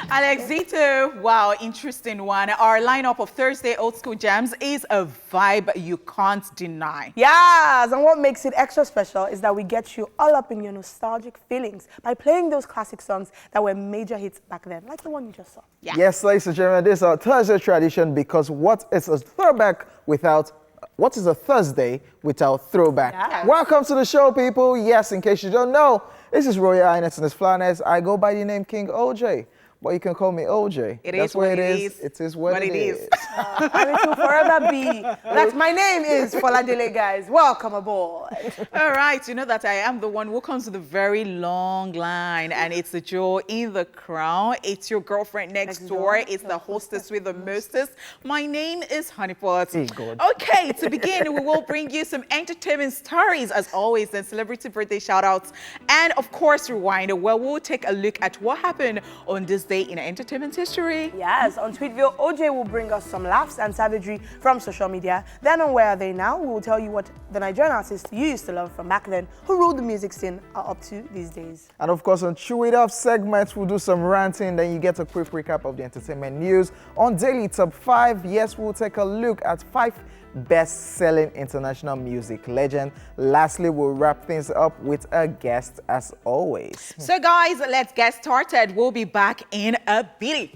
Alexito, wow, interesting one. Our lineup of Thursday old school jams is a vibe you can't deny. Yes, and what makes it extra special is that we get you all up in your nostalgic feelings by playing those classic songs that were major hits back then, like the one you just saw. Yeah. Yes, ladies and gentlemen, this is our Thursday tradition because what is a throwback without what is a Thursday without throwback? Yes. Welcome to the show, people. Yes, in case you don't know, this is Royal Highness and his Flanness. I go by the name King OJ, but you can call me OJ. That's what it is. It is what it is. And it will forever be. That's my name is Foladele, guys. Welcome aboard. All right, you know that I am the one who comes with a very long line, and it's the jewel in the crown. It's your girlfriend next door. It's the hostess with the mostest. My name is Honeypot. Hey, God. Okay, to begin, we will bring you some entertainment stories, as always, and celebrity birthday shout-outs, and of course, Rewind, where we'll take a look at what happened on this day in entertainment history. Yes, on Tweetville, OJ will bring us some laughs and savagery from social media. Then on Where Are They Now, we will tell you what the Nigerian artists you used to love from back then who ruled the music scene are up to these days. And of course, on Chew It Up segment, we'll do some ranting. Then you get a quick recap of the entertainment news. On Daily Top 5, yes, we'll take a look at 5 best-selling international music legend. Lastly, we'll wrap things up with a guest as always. So guys, let's get started. We'll be back in a bit.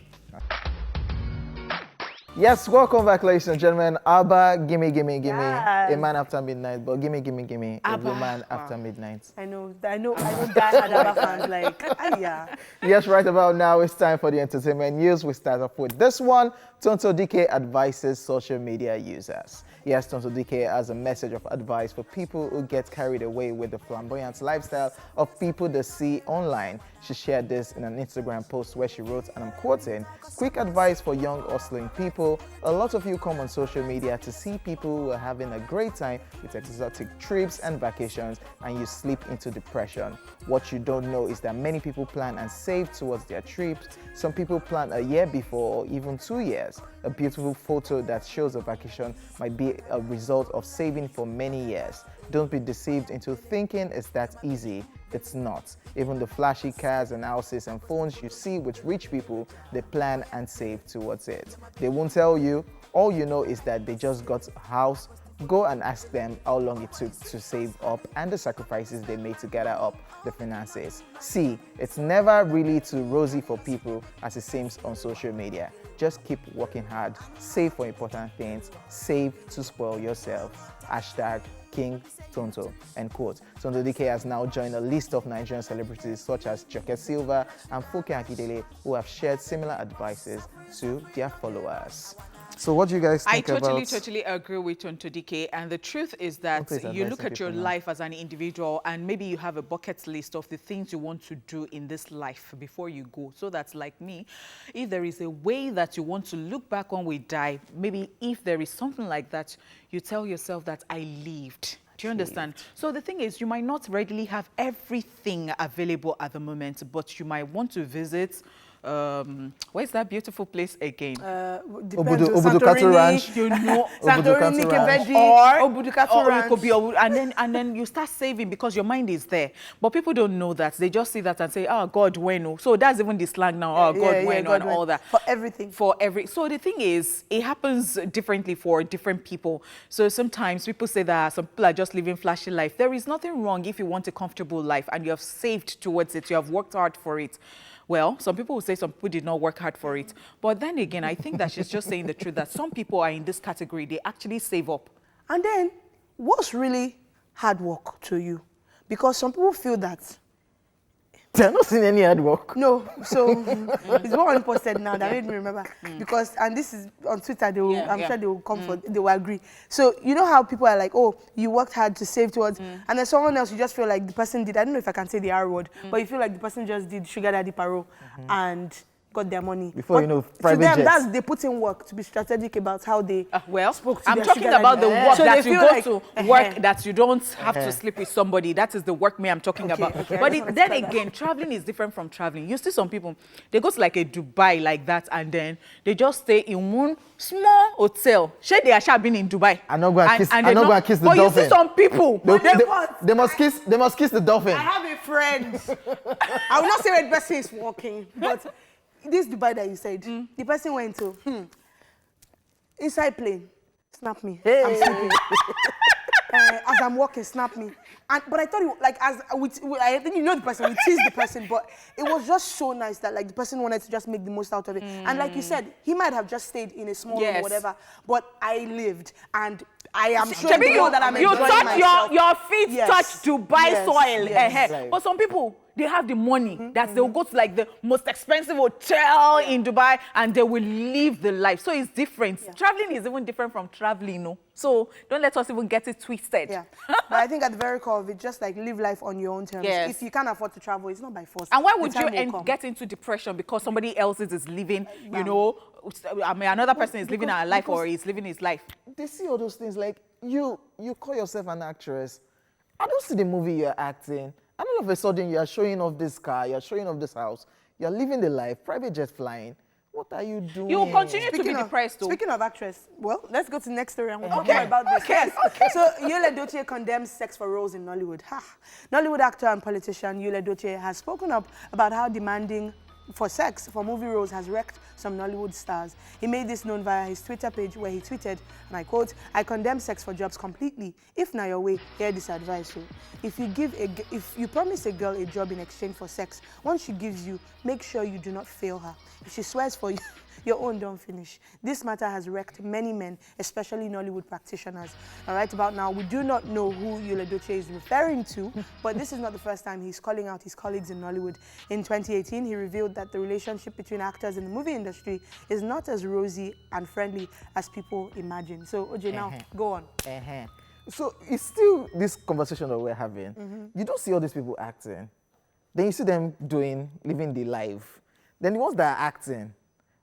Yes, welcome back, ladies and gentlemen. Abba, gimme, gimme, gimme. Yes. A man after midnight, but gimme, gimme, gimme. A Abba. woman after midnight. I know die-hard ABBA fans like, yeah. Yes, right about now, it's time for the entertainment news. We start off with this one. Tonto DK advises social media users. Yes, Tonto DK has a message of advice for people who get carried away with the flamboyant lifestyle of people they see online. She shared this in an Instagram post where she wrote, and I'm quoting, "Quick advice for young hustling people. A lot of you come on social media to see people who are having a great time with exotic trips and vacations, and you slip into depression. What you don't know is that many people plan and save towards their trips. Some people plan a year before or even 2 years. A beautiful photo that shows a vacation might be a result of saving for many years. Don't be deceived into thinking it's that easy. It's not. Even the flashy cars and houses and phones you see with rich people, they plan and save towards it. They won't tell you. All you know is that they just got a house. Go and ask them how long it took to save up and the sacrifices they made to gather up the finances. See, it's never really too rosy for people as it seems on social media. Just keep working hard, save for important things, save to spoil yourself. Hashtag King Tonto," end quote. Tonto DK has now joined a list of Nigerian celebrities such as Joke Silva and Foke Akindele, who have shared similar advices to their followers. So what do you guys think about? I totally agree with Tonto DK, and the truth is that you look at your life as an individual, and maybe you have a bucket list of the things you want to do in this life before you go. So that's like me. If there is a way that you want to look back on when we die, maybe if there is something like that, you tell yourself that I lived. Do you understand? So the thing is, you might not readily have everything available at the moment, but you might want to visit where's that beautiful place again? Obudukatu Ranch. You know, Santorini, Kebeji, or Obudukatu it Ranch. could be, and then you start saving because your mind is there. But people don't know that. They just see that and say, "Oh God, when?" So that's even the slang now. "Oh God, when?" and all that. For everything. So the thing is, it happens differently for different people. So sometimes people say that some people are just living flashy life. There is nothing wrong if you want a comfortable life and you have saved towards it. You have worked hard for it. Well, some people will say some people did not work hard for it. But then again, I think that she's just saying the truth, that some people are in this category. They actually save up. And then, what's really hard work to you? Because some people feel that. They're not seeing any hard work. No, so it's what one posted now that made me remember. Because, and this is on Twitter, they will, I'm sure they will come for, they will agree. So, you know how people are like, oh, you worked hard to save towards, and then someone else, you just feel like the person did, I don't know if I can say the R word, but you feel like the person just did sugar daddy paro and got their money. Before you know, private to them, jets. they put in work to be strategic about how they spoke to I'm their talking sugar about the work so that you go to work that you don't have to sleep with somebody. That is the work I'm talking about. But then again, traveling is different from traveling. You see some people, they go to like a Dubai like that, and then they just stay in one small hotel. Shey they have been in Dubai. I'm not going to kiss. I'm not going to kiss the but dolphin. You see some people. They must kiss. They must kiss the dolphin. I have a friend. I will not say where the person is walking, but this Dubai that you said, the person went to inside plane, snap me. Hey. I'm sleeping. As I'm walking, snap me. But I thought it, like I think you know the person, we teased the person, but it was just so nice that like the person wanted to just make the most out of it. And like you said, he might have just stayed in a small room or whatever, but I lived and I am sure that I'm enjoying myself. Your feet touch Dubai soil. But some people, they have the money that they'll go to like the most expensive hotel in Dubai and they will live the life. So it's different. Traveling is even different from traveling, no? So don't let us even get it twisted. Yeah. But I think at the very core of it, just like live life on your own terms. Yes. If you can't afford to travel, it's not by force. And why would you get into depression because somebody else is living, you know, I mean, another person is living her life or is living his life. They see all those things like you call yourself an actress. I don't see the movie you're acting. And all of a sudden, you're showing off this car, you're showing off this house, you're living the life, private jet flying. What are you doing? You will continue to be depressed, though. Speaking of actress, well, let's go to the next story and we'll talk more about this. Yes. So, Yul Edochie condemns sex for roles in Nollywood. Nollywood actor and politician Yul Edochie has spoken up about how demanding for sex for movie roles has wrecked some Nollywood stars. He made this known via his Twitter page where he tweeted, and I quote, "I condemn sex for jobs completely. If na your way, hear this advice. So, if you promise a girl a job in exchange for sex, once she gives you, make sure you do not fail her. If she swears for you, your own don't finish. This matter has wrecked many men, especially Nollywood practitioners." All right about now, we do not know who Yul Edochie is referring to, but this is not the first time he's calling out his colleagues in Nollywood. In 2018, he revealed that the relationship between actors in the movie industry is not as rosy and friendly as people imagine. So, OJ, now, go on. So, it's still this conversation that we're having. You don't see all these people acting. Then you see them living the life. Then the ones that are acting,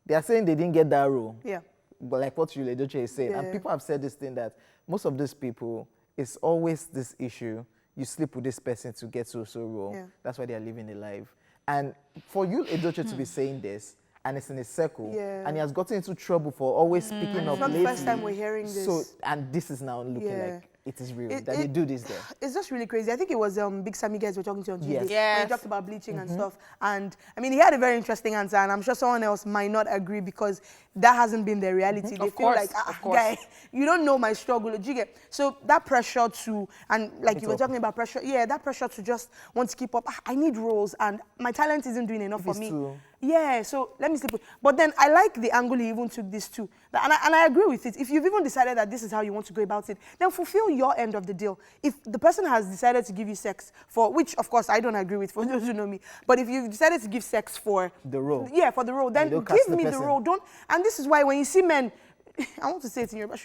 they are saying they didn't get that role. Yeah. But like what Yul Edochie is saying, and people have said this thing that most of these people, it's always this issue. You sleep with this person to get to a role. Yeah. That's why they are living the life. And for Yul Edochie to be saying this, and it's in a circle, and he has gotten into trouble for always speaking up lately. It's not the first time we're hearing this. So, and this is now looking like it is real, that they do this there. It's just really crazy. I think it was Big Sammy guys were talking to on Tuesday when he talked about bleaching and stuff. And I mean, he had a very interesting answer, and I'm sure someone else might not agree because that hasn't been their reality. They feel like, guy, you don't know my struggle. Do you get? So that pressure to, and like you were talking about pressure, that pressure to just want to keep up. I need roles, and my talent isn't doing enough for me. Yeah, so let me sleep with. But then I like the angle he even took this too. And I agree with it. If you've even decided that this is how you want to go about it, then fulfill your end of the deal. If the person has decided to give you sex for, which of course I don't agree with for those who know me, but if you've decided to give sex for the role, for the role, then give me the role. Don't. And this is why when you see men, I want to say it in Yoruba,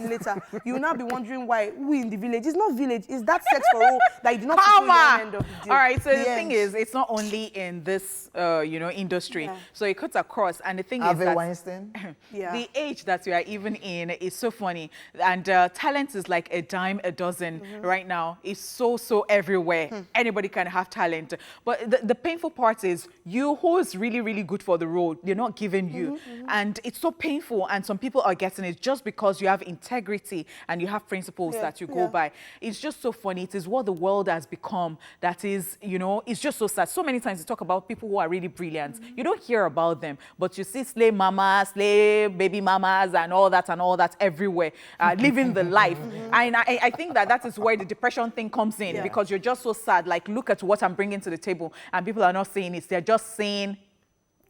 later, you will now be wondering why we in the village. It's not village, it's that sex for all that you do not fulfill your end of the deal. All right, so the thing is, it's not only in this, industry. So it cuts across, and the thing is that Weinstein? the age that we are even in is so funny, and talent is like a dime a dozen right now. It's so everywhere. Anybody can have talent, but the painful part is you who is really, really good for the role, they're not giving you, and it's so painful, and some people are getting it just because you have integrity and you have principles that you go by. It's just so funny. It is what the world has become. That is, it's just so sad. So many times you talk about people who are really brilliant. You don't hear about them, but you see slave mamas, slave baby mamas, and all that everywhere, living the life. And I think that is where the depression thing comes in, because you're just so sad. Like, look at what I'm bringing to the table, and people are not saying it. They're just saying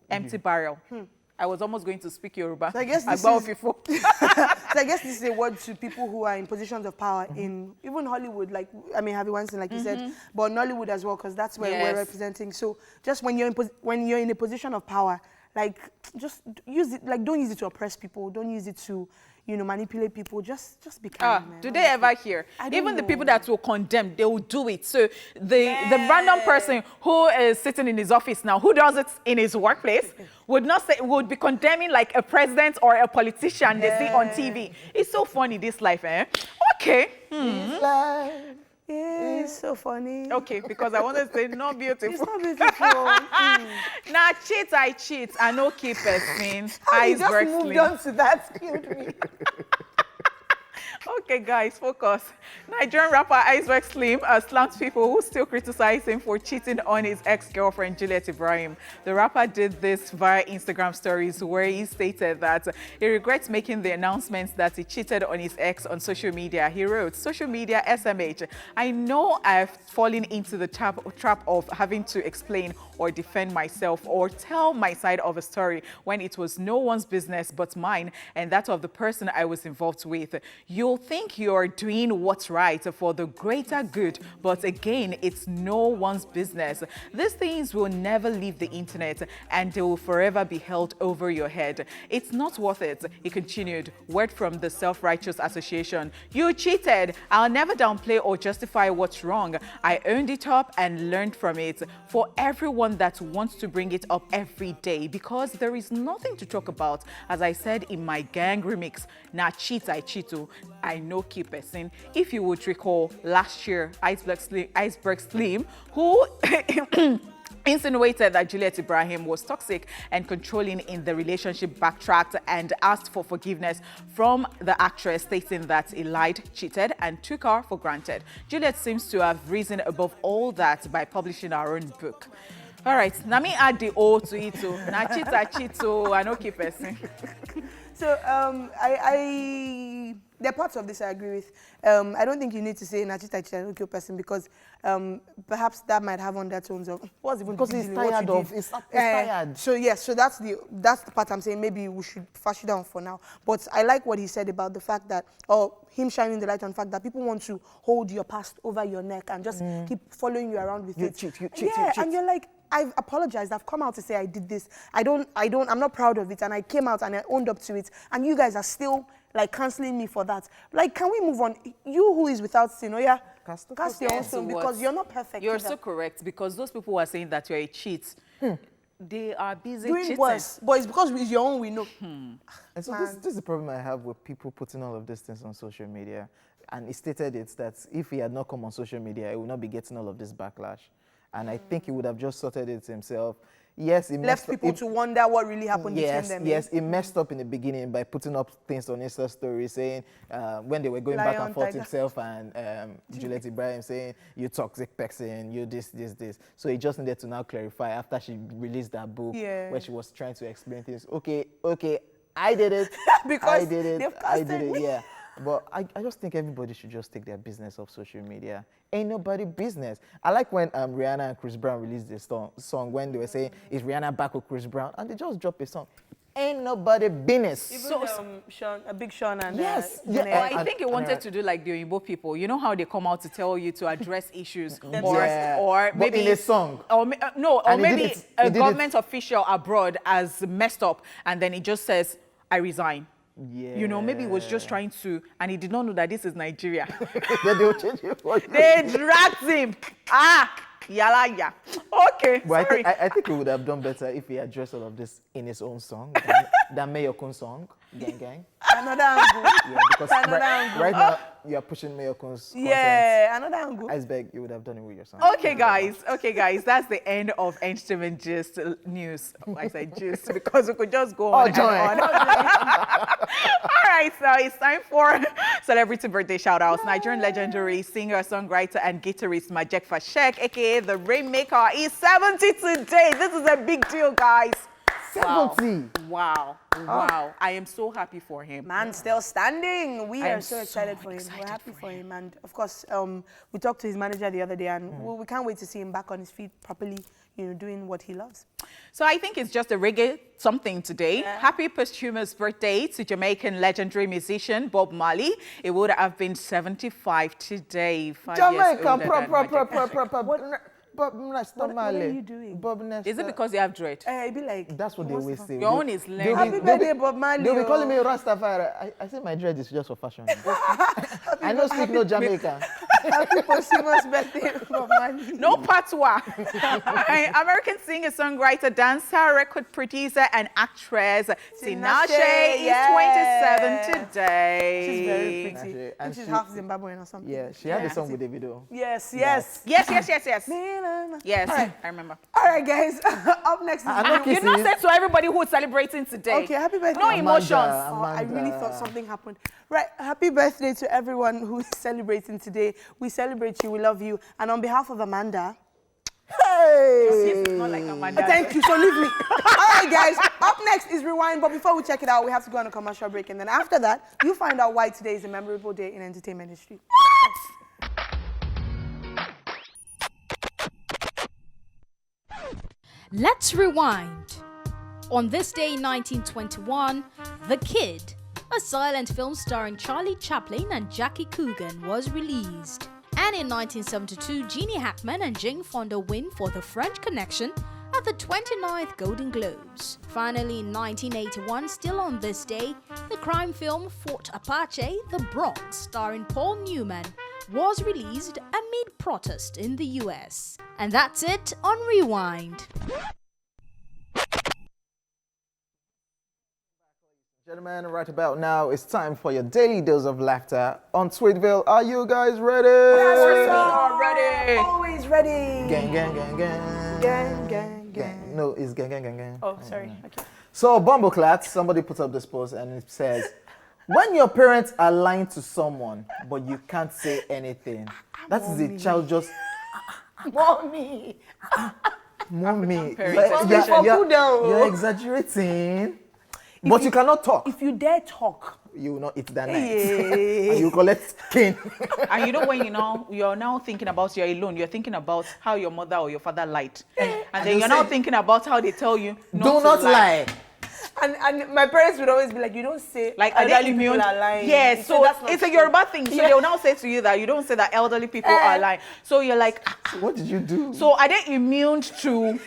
empty barrel. I was almost going to speak Yoruba. So I guess this is a word to people who are in positions of power in even Hollywood, like, I mean, Harvey Weinstein, like you said, but Nollywood as well, because that's where we're representing. So just when you're in a position of power, like, just use it, like, don't use it to oppress people. Don't use it to, manipulate people, just be kind, man. Do they ever hear? Even the people that will condemn, they will do it. So the random person who is sitting in his office now, who does it in his workplace, would be condemning like a president or a politician they see on TV. It's so funny, this life, eh? Okay. This life is so funny. Okay, because I want to say not beautiful. It's not beautiful. Now cheat, I cheat. I no keep person. Iceberg just moved on to that. Killed me. Okay, guys, focus. Nigerian rapper Iceberg Slim slams people who still criticize him for cheating on his ex-girlfriend, Juliet Ibrahim. The rapper did this via Instagram stories where he stated that he regrets making the announcements that he cheated on his ex on social media. He wrote, "Social media SMH, I know I've fallen into the trap of having to explain or defend myself or tell my side of a story when it was no one's business but mine and that of the person I was involved with. You'll think you're doing what's right for the greater good, but again, it's no one's business. These things will never leave the internet and they will forever be held over your head. It's not worth it," he continued. Word from the Self-Righteous Association. "You cheated. I'll never downplay or justify what's wrong. I owned it up and learned from it. For everyone that wants to bring it up every day, because there is nothing to talk about. As I said in my gang remix, na cheat I cheat o, I no keep person." If you would recall, last year, Iceberg Slim, who insinuated that Juliet Ibrahim was toxic and controlling in the relationship, backtracked and asked for forgiveness from the actress, stating that he lied, cheated, and took her for granted. Juliet seems to have risen above all that by publishing her own book. All right, now me add the O to it. Na cheat, I cheat, so I no keep person. So there are parts of this I agree with. I don't think you need to say na cheat, I cheat, I no kill person, because perhaps that might have undertones of what's even because he's tired of it's tired. So yes, so that's the part I'm saying maybe we should fash it down for now. But I like what he said about the fact that, or him shining the light on the fact that people want to hold your past over your neck and just keep following you around with it. You cheat, and you're like, I've apologized. I've come out to say I did this. I'm not proud of it. And I came out and I owned up to it. And you guys are still like canceling me for that. Like, can we move on? You who is without sin, cast your own stone, because you're not perfect. You're so correct, because those people who are saying that you're a cheat, they are busy doing cheating. Worse. But it's because it's your own we know. And so this is the problem I have with people putting all of these things on social media. And he stated it that if he had not come on social media, he would not be getting all of this backlash. And I think he would have just sorted it himself. Yes, he left people to wonder what really happened between them. Yes, he messed up in the beginning by putting up things on Insta story saying when they were going back and forth himself and Juliet Ibrahim saying, "You toxic person, you this. So he just needed to now clarify after she released that book where she was trying to explain things. Okay, I did it. Because I did it, yeah. But I just think everybody should just take their business off social media. Ain't nobody business. I like when Rihanna and Chris Brown released this song when they were saying, "Is Rihanna back with Chris Brown?" And they just dropped a song. Ain't nobody business. Even Sean, a big Sean and I think he wanted to do like the Oyinbo people. You know how they come out to tell you to address issues, or maybe in a song, or maybe a government official abroad has messed up, and then he just says, "I resign." Yeah. You know, maybe he was just trying to, and he did not know that this is Nigeria. They dragged him. Yala ya. Okay, but sorry. I think he would have done better if he addressed all of this in his own song than Mayokun song, gang. Another angle. Yeah, because right now you are pushing Mayokun's content. Yeah, another angle. Iceberg, you would have done it with your song. Okay, guys, that's the end of Entertainment Gist news. I said gist because we could just go on and on. All right, so it's time for celebrity birthday shout-outs. Nigerian legendary singer, songwriter, and guitarist Majek Fashek, aka the Rainmaker, is 70 today. This is a big deal, guys. 70. Wow. I am so happy for him. Man, still standing. We are so excited for him. We're happy for him. And of course, we talked to his manager the other day, and we can't wait to see him back on his feet properly, doing what he loves. So I think it's just a reggae something today. Yeah. Happy posthumous birthday to Jamaican legendary musician Bob Marley. It would have been 75 today. Jamaican, Bob Nesta What are you doing? Bob Nesta. Is it because you have dread? It'd be like, That's what they always say. Your own is lame. Happy birthday, Bob Marley. They'll be calling me Rastafari. I say my dread is just for fashion. I don't speak no Jamaican. Happy posthumous birthday, Bob Marley. No patois. American singer, songwriter, dancer, record producer, and actress Tinashe is 27 today. She's very pretty. Tinashe. And she's half Zimbabwean or something. Yeah, she had a song with Davido. Yes. Yes. Yes, I remember. All right, guys. Up next is You not said to everybody who is celebrating today. Okay, happy birthday. No emotions. I really thought something happened. Right, happy birthday to everyone who's celebrating today. We celebrate you, we love you. And on behalf of Amanda, Hey! Not like Amanda. thank you, so leave me. All right, guys, up next is Rewind, but before we check it out, we have to go on a commercial break. And then after that, you find out why today is a memorable day in entertainment history. Let's rewind. On this day in 1921, The Kid, a silent film starring Charlie Chaplin and Jackie Coogan, was released. And in 1972, Jeannie Hackman and Jane Fonda win for The French Connection at the 29th Golden Globes. Finally, in 1981, still on this day, the crime film Fort Apache, The Bronx, starring Paul Newman, was released amid protest in the US. And that's it on Rewind. Gentlemen, right about now, it's time for your daily dose of laughter on Tweetville. Are you guys ready? We are ready. Always ready. Gang, gang, gang, gang. Gang, gang, gang. No, it's gang, gang, gang, gang. Oh, sorry. Okay. So, Bumbleclat, somebody put up this post and it says, when your parents are lying to someone, but you can't say anything, that is a child just... Mommy. Mommy, Parents. you're exaggerating. But you cannot talk. If you dare talk, You will not eat that night. And you collect cane. And you know when you're now thinking about you're alone, you're thinking about how your mother or your father lied. And then you're now thinking about how they tell you Do not lie. And my parents would always be like, you don't say like elderly people people are lying. Yes, so it's a Yoruba thing. So Yeah. they'll now say to you that you don't say that elderly people are lying. So you're like, So what did you do? so are they immune to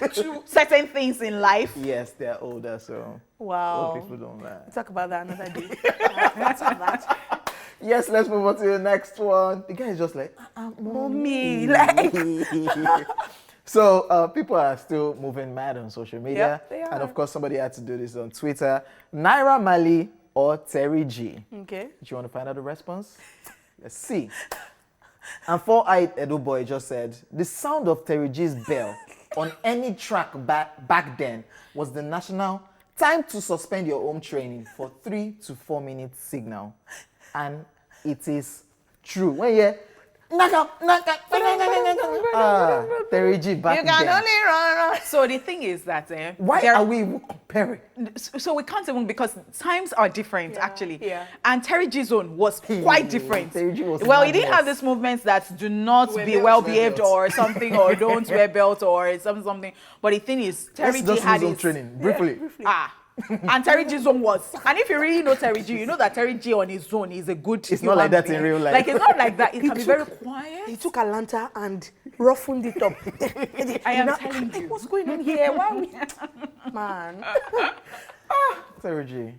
certain things in life? Yes, they're older, so Wow. old people don't lie. We'll talk about that another day. That's on that. Yes, let's move on to the next one. The guy is just like, Mommy, like. So people are still moving mad on social media. Yep, they are. And of course, somebody had to do this on Twitter. Naira Marley or Terry G? Okay. Do you want to find out the response? Let's see. And four-eyed Edo boy just said, the sound of Terry G's bell on any track back then was the national time to suspend your home training for 3 to 4 minutes signal. And it is true. When you Terry G back You can then. only run. So the thing is that Why are we even comparing? So we can't even, because times are different actually. Yeah. And Terry G's own was quite different. Terry G was well, he didn't madness. have these movements that do not be belts. well behaved Wear or something, or don't wear belt or something. But the thing is, Terry Let's G just had use on his training briefly. and Terry G's own was. And if you really know Terry G, you know that Terry G on his own is a good. It's not like that in being. real life. Like it's not like that. It He can be took- very quiet. He took Atlanta and roughened it up. I am telling you. What's going on here? Why are we... Man, Terry G.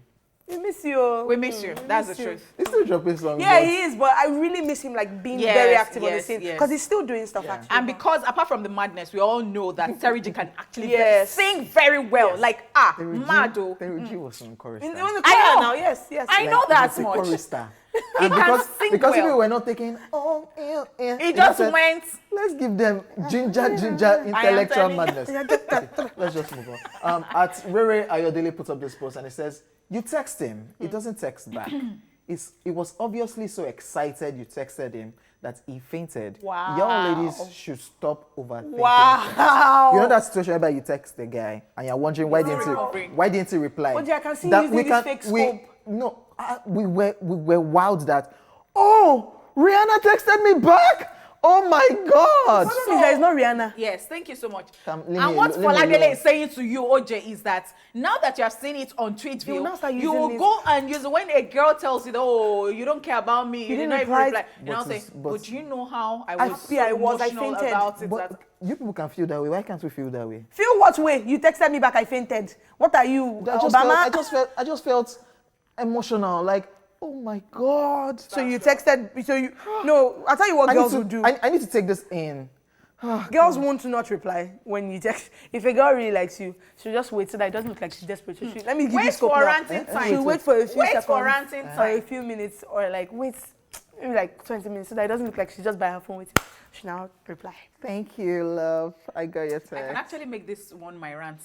we miss you. We miss you. That's the truth. He's still dropping songs. Yeah, but he is, but I really miss him, like being Yes, very active on the yes, scene, yes. because he's still doing stuff actually. And because apart from the madness, we all know that Terry G can actually Yes. sing very well. Like Terry G, Mado. Terry G was some chorus In star. the I choir know. now, yes. I know that He's a much. chorus star. He And can sing because well. people were not taking, He just went. Let's give them ginger intellectual telling you. madness. Okay, let's just move on. At Rere Ayodele put up this post and it says, you text him, he doesn't text back. He was obviously so excited you texted him that he fainted. Wow. Young ladies should stop overthinking. Wow. You know that situation where you text the guy and you're wondering why didn't he reply? But I can see That using we this can- fake we- scope. No, we were wowed that, oh, Rihanna texted me back. Oh my God! So, there is no Rihanna. Yes, thank you so much. And what Foladele is saying to you, OJ, is that now that you have seen it on Tweetville, you will go and use it when a girl tells you, oh, you don't care about me, you did not even reply. You now say, but do you know how I was emotional about it? But you people can feel that way. Why can't we feel that way? Feel what way? You texted me back, I fainted. What are you, Obama? I just felt emotional, like, oh my God. So you texted, no, I'll tell you what girls will do. I need to take this in. Girls won't not reply when you text. If a girl really likes you, she'll just wait so that it doesn't look like she's desperate. Let me give you scope now. Ranting time. She'll wait for a few seconds. For ranting time. Or a few minutes, or like wait, maybe like 20 minutes so that it doesn't look like she's just by her phone waiting. She now reply. Thank you, love. I got your text. I can actually make this one my rant.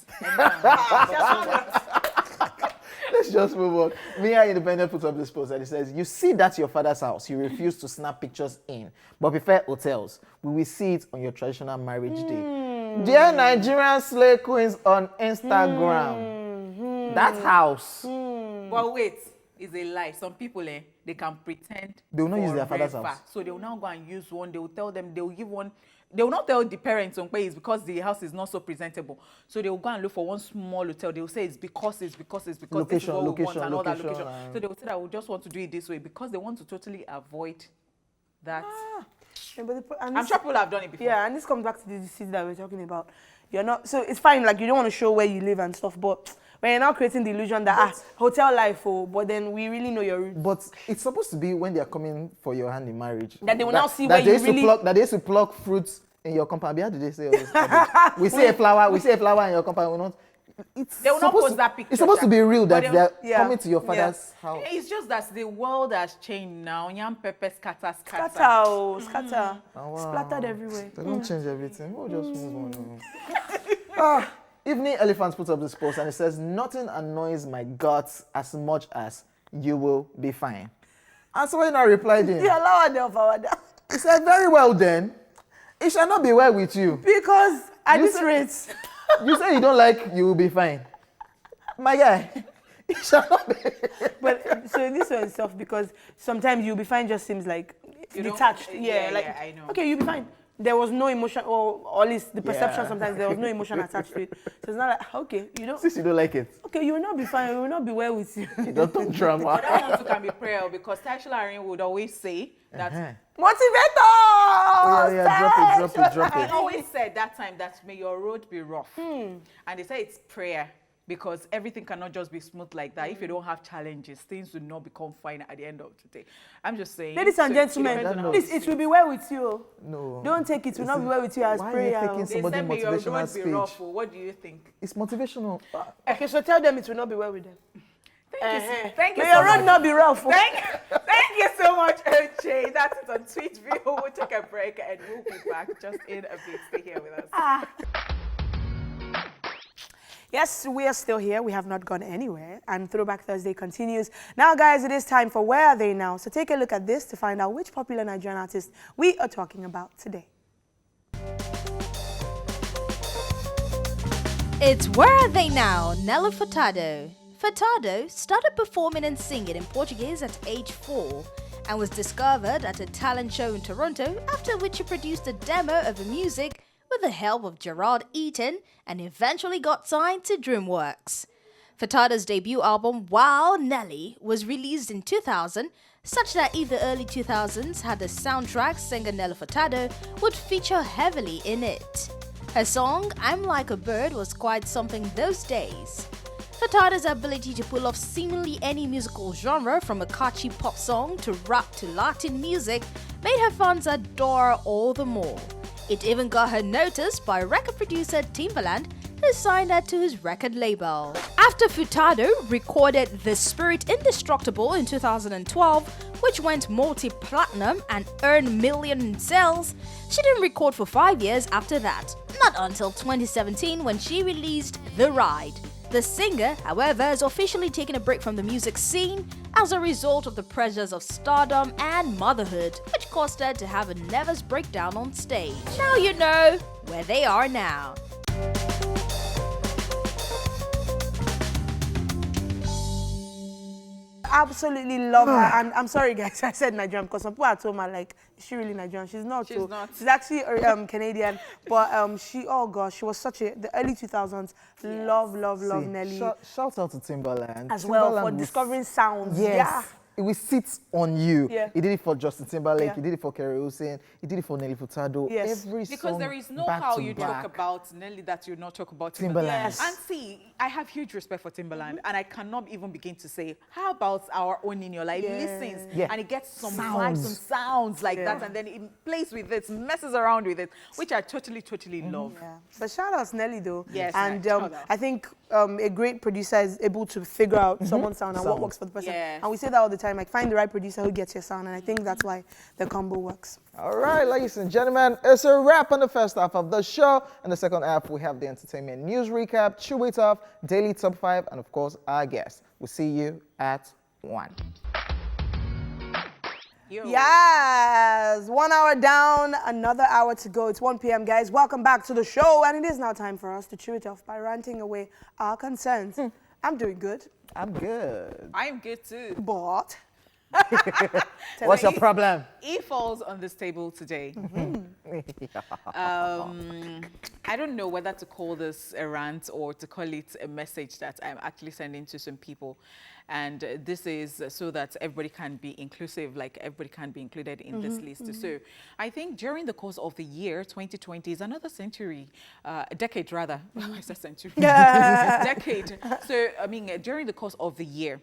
Let's just move on. Mia Independent puts up this post and it says, you see that's your father's house. You refuse to snap pictures in, but prefer hotels. We will see it on your traditional marriage day. Dear Nigerian slay queens on Instagram. That house. But wait, it's a lie. Some people, they can pretend. They will not use their father's house. So they will now go and use one. They will tell them, they will give one. They will not tell the parents on it's because the house is not so presentable. So they will go and look for one small hotel. They will say it's because this is what we want and all that location. So they will say that we just want to do it this way because they want to totally avoid that. Yeah, but I'm sure people have done it before. Yeah, and this comes back to the city that we're talking about. You're not, so it's fine, like you don't want to show where you live and stuff, but when you're now creating the illusion that hotel life, but then we really know your roots. But it's supposed to be when they are coming for your hand in marriage. That they will now see where you really... That they used to pluck fruits in your compound. How did they say all this? we see a flower in your compound. They will not post that picture. It's supposed to be real that they're coming to your father's house. It's just that the world has changed now. Yam pepper scatter. Splattered everywhere. They don't change everything. We'll just move on. Evening Elephant puts up this post and it says, nothing annoys my guts as much as you will be fine. And so when I replied in, he said, very well then, it shall not be well with you. Because at this rate, you say you don't like, you will be fine. My guy, it shall not be. But so this one is tough because sometimes you'll be fine just seems like detached. Yeah, I know. Okay, you'll be fine. There was no emotion, or at least the perception sometimes there was no emotion attached to it. So it's not like, okay, you don't. Since you don't like it. Okay, you will not be fine, we will not be well with you. You don't talk drama. But that one too can be prayer because Tasha Larin would always say that. Motivator! Drop it. He always said that time that may your road be rough. And they say it's prayer. Because everything cannot just be smooth like that. If you don't have challenges, things will not become fine at the end of the day. I'm just saying. Ladies and gentlemen, please, it will be well with you. No. Don't take it. It will not be well with you as prayer. Why are you taking somebody motivational speech? Rough, what do you think? It's motivational. Okay, so tell them it will not be well with them. Thank you May your road not be rough. Thank you so much, OJ. That's it on Tweetville. We'll take a break and we'll be back just in a bit. Stay here with us. Yes, we are still here. We have not gone anywhere. And Throwback Thursday continues. Now, guys, it is time for Where Are They Now? So take a look at this to find out which popular Nigerian artist we are talking about today. It's Where Are They Now? Nelo Furtado. Furtado started performing and singing in Portuguese at age 4 and was discovered at a talent show in Toronto, after which he produced a demo of the music with the help of Gerard Eaton and eventually got signed to DreamWorks. Furtado's debut album, Wow Nelly, was released in 2000, such that if the early 2000s had a soundtrack, singer Nelo Furtado would feature heavily in it. Her song, I'm Like a Bird, was quite something those days. Furtado's ability to pull off seemingly any musical genre, from a catchy pop song to rap to Latin music, made her fans adore all the more. It even got her noticed by record producer Timbaland, who signed her to his record label. After Furtado recorded The Spirit Indestructible in 2012, which went multi-platinum and earned millions in sales, she didn't record for 5 years after that, not until 2017 when she released The Ride. The singer, however, has officially taken a break from the music scene as a result of the pressures of stardom and motherhood, which caused her to have a nervous breakdown on stage. Now you know where they are now. Absolutely love her, and I'm sorry guys, I said Nigerian because some people at home are like, she really Nigerian? She's not. She's not. She's actually Canadian. But she, oh gosh, she was such a, the early 2000s, love Nelly. Shout out to Timbaland. As well, for discovering sounds. Yes. Yeah. It will sit on you. Yeah. He did it for Justin Timberlake. Yeah. He did it for Kerry Hussein. He did it for Nelly Furtado. Yes. Every Because song there is no back how to you back. talk about Nelly that you not talk about Timbaland. Yes. And see, I have huge respect for Timbaland, and I cannot even begin to say, how about our own in your life? Listens, and it gets some vibes, some sounds like that, and then it plays with it, messes around with it, which I totally love. Yeah. But shout out to Nelly though. Yes. And I think a great producer is able to figure out someone's sound and what works for the person. Yes. And we say that all the time, like find the right producer who gets your sound, and I think that's why the combo works. All right, ladies and gentlemen, it's a wrap on the first half of the show. In the second half, we have the entertainment news recap, Chew It Off, Daily Top 5, and of course, our guest. We'll see you at 1. Yes, 1 hour down, another hour to go. It's 1 p.m., guys. Welcome back to the show, and it is now time for us to chew it off by ranting away our concerns. I'm doing good. I'm good. I'm good too. But What's your problem? E falls on this table today. I don't know whether to call this a rant or to call it a message that I'm actually sending to some people. And this is so that everybody can be inclusive, like everybody can be included in this list. So I think during the course of the year, 2020 is another century, decade rather. I said century. Decade. So, I mean, during the course of the year,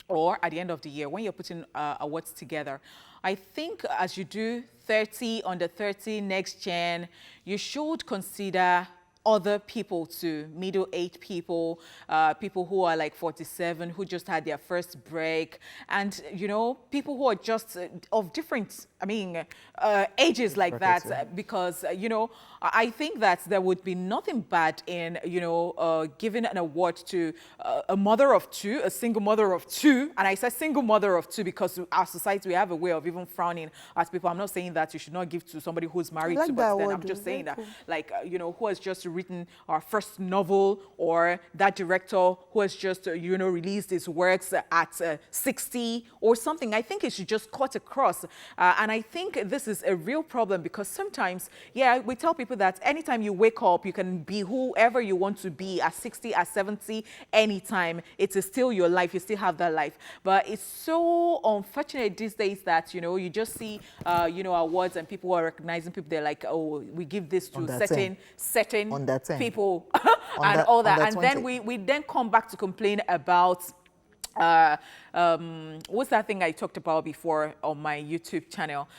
or at the end of the year, when you're putting awards together, I think as you do 30 under 30 next gen, you should consider other people too, middle-aged people, people who are like 47, who just had their first break, and, you know, people who are just of different, I mean, ages like that, because, you know, I think that there would be nothing bad in, you know, giving an award to a mother of two, a single mother of two, and I said single mother of two because our society, we have a way of even frowning at people. I'm not saying that you should not give to somebody who's married to, but then I'm just saying that, like, you know, who has just written our first novel, or that director who has just, you know, released his works at 60 or something. I think it should just cut across. And I think this is a real problem because sometimes, yeah, we tell people that anytime you wake up, you can be whoever you want to be at 60, at 70, anytime. It is still your life. You still have that life. But it's so unfortunate these days that, you know, you just see, you know, awards and people are recognizing people. They're like, oh, we give this to certain people and all that. And then we then come back to complain about what's that thing I talked about before on my YouTube channel?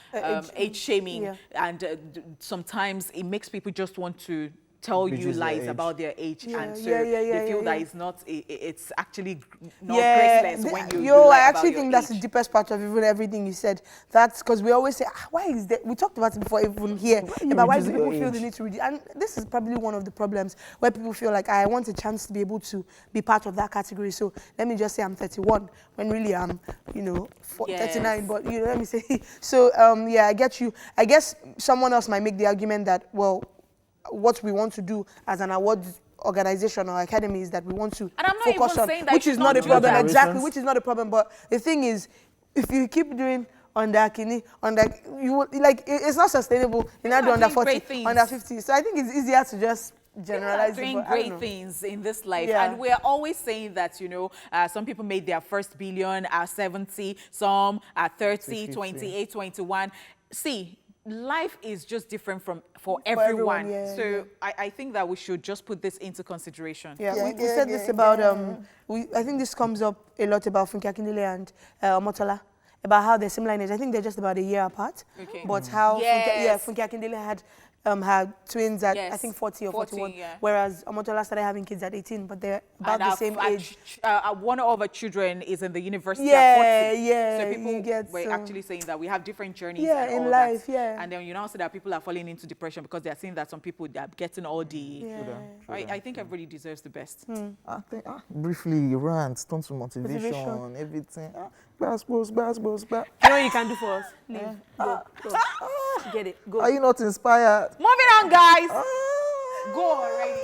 Age shaming. And sometimes it makes people just want to tell you lies about their age, and so they feel that it's not, it's actually not graceless when you lie I actually think that's age. the deepest part of even everything you said. That's because we always say, why is that? We talked about it before even here, about why do people feel the need to read it. And this is probably one of the problems where people feel like, I want a chance to be able to be part of that category. So let me just say I'm 31, when really I'm, you know, 39, but, you know, let me say. So, yeah, I get you. I guess someone else might make the argument that, well, what we want to do as an award organization or academy is that we want to focus on, which is not a problem, exactly, which is not a problem. But the thing is, if you keep doing under Kini, you will, like, it's not sustainable. You're not doing under 40, under 50. So I think it's easier to just generalize. Doing great things in this life, and we're always saying that, you know, some people made their first billion at 70, some at 30, 28, 21. See, life is just different for everyone. So I think that we should just put this into consideration. We said this about, I think this comes up a lot about Funke Akindele and Omotola, about how they're similar in age. I think they're just about a year apart. But how Funke Akindele had twins at, I think, 40 or 41, whereas Omotola started having kids at 18, but they're about the same age. One of our children is in the university at 40. So people were actually saying that we have different journeys and in all life, that. And then you now see that people are falling into depression because they're seeing that some people are getting all the... I think everybody deserves the best. I think, briefly, rants, tons of motivation, everything. Bass. You know what you can do for us? Leave. Go. Get it. Go. Are you not inspired? Moving on, guys. Go already.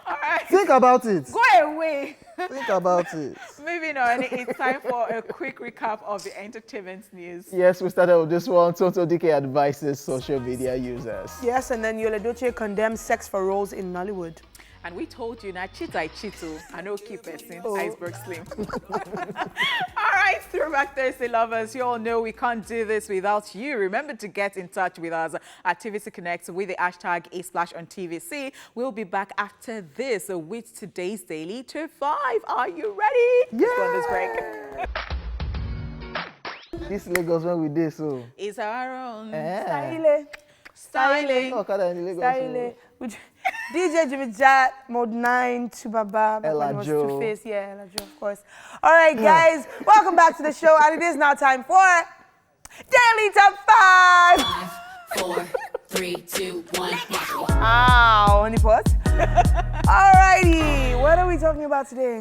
All right. Think about it. Go away. Think about it. Moving on, it's time for a quick recap of the entertainment news. Yes, we started with this one. Tonto Dike advises social media users. Yes, and then Yul Edochie condemns sex for roles in Nollywood. And we told you, now cheat I cheat too. I know keep person. Iceberg Slim. All right, Throwback Thursday lovers, you all know we can't do this without you. Remember to get in touch with us at TVC Connect with the hashtag #A on TVC. We'll be back after this with today's Daily to 5. Are you ready? Yeah. Let's go on this break. This Lagos when we did so. It's our own Styling. Oh, Styling. DJ Jimmy Jat, Mode 9, Tubaba, Ella Joe. Two-Face, yeah, Ella Joe, of course. All right, guys, welcome back to the show, and it is now time for Daily Top 5. 5, 4, 3, 2, 1. Ow, any pot? Alrighty, what are we talking about today?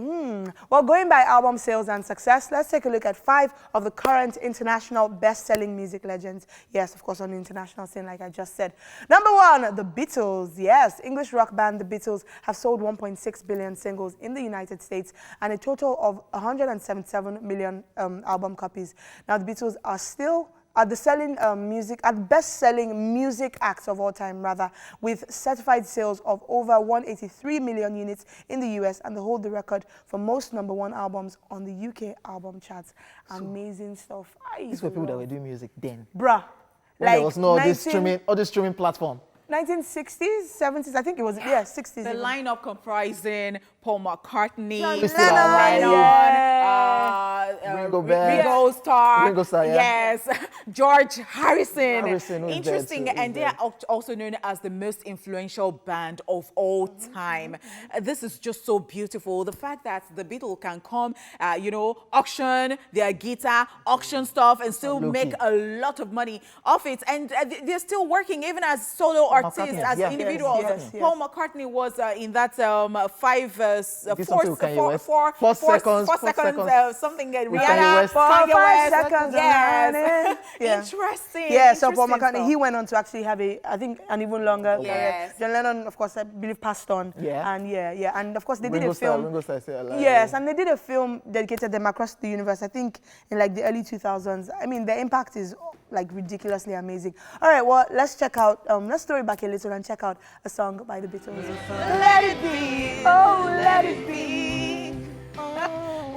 Well, going by album sales and success, let's take a look at 5 of the current international best-selling music legends. Yes, of course, on the international scene, like I just said. Number 1, the Beatles. Yes, English rock band The Beatles have sold 1.6 billion singles in the United States and a total of 177 million album copies. Now, the Beatles are still at the best-selling music acts of all time, rather, with certified sales of over 183 million units in the US, and they hold the record for most #1 albums on the UK album charts. Amazing stuff. These were people that were doing music then. Bruh. When there was no all this streaming platform. 1960s, 70s, I think it was, yeah, 60s. The lineup comprising Paul McCartney, Ringo Starr, yes, George Harrison. Interesting, and they are also known as the most influential band of all time. This is just so beautiful. The fact that the Beatles can come, auction their guitar, auction stuff, and still make a lot of money off it. And they're still working even as solo artists, as individuals. Yes. Paul McCartney was in that 4 seconds, something. Rihanna, 5 seconds. Yes. Yeah. Interesting. Yeah, so Paul McCartney, stuff. he went on to actually have I think, an even longer career. Yes. John Lennon, of course, I believe passed on. Yeah. And and of course they did Ringo a film. Ringo Starr still alive. Yes, and they did a film dedicated them across the universe, I think in like the early 2000s. I mean, the impact is like ridiculously amazing. All right, well, let's check out, let's throw it back a little and check out a song by the Beatles. Let it be. Oh, let it be.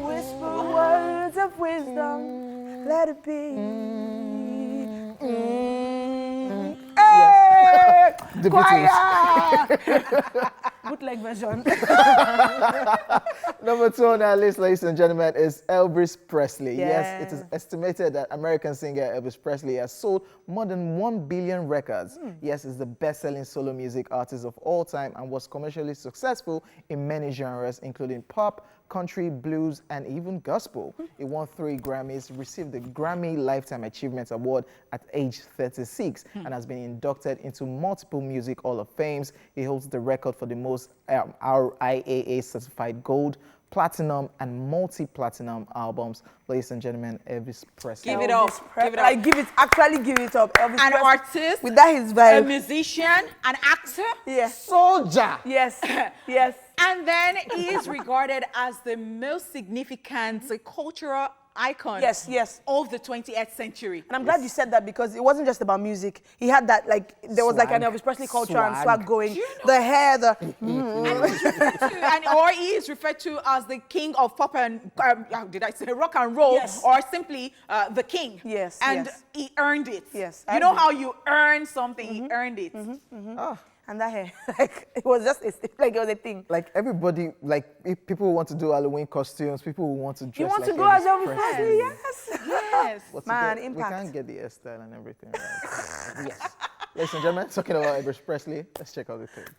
Whisper words of wisdom. Let it be. Hey, The choir. Bootleg version. Number 2 on our list, ladies and gentlemen, is Elvis Presley. Yeah. Yes, it is estimated that American singer Elvis Presley has sold more than 1 billion records. Yes, is the best-selling solo music artist of all time and was commercially successful in many genres, including pop, country, blues, and even gospel. He won 3 Grammys, received the Grammy Lifetime Achievement Award at age 36, and has been inducted into multiple Music Hall of Fames. He holds the record for the most RIAA certified gold, platinum, and multi-platinum albums. Ladies and gentlemen, Elvis Presley. Give it up. Give it up. Like, give it up. Elvis An Presley. artist, with that his a vibe. musician, an actor. Yes. Soldier. Yes. Yes. And then he is regarded as the most significant cultural icon Yes. of the 20th century. And I'm glad you said that, because it wasn't just about music. He had that, like, there was like an Elvis Presley culture and swag going. The hair, the... or he is referred to as the king of pop and, rock and roll, Yes. or simply the king. Yes, And yes. he earned it. Yes, You know how you earn something, he earned it. And that hair, like, it was just, like, it was a thing. Like everybody, like if people who want to do Halloween costumes, people who want to dress You want like to go as Elvis Presley. Presley? Yes. Yes. But Man, we impact. can't get the hairstyle and everything right. Yes. Ladies and gentlemen, talking about Elvis Presley, let's check out the clip.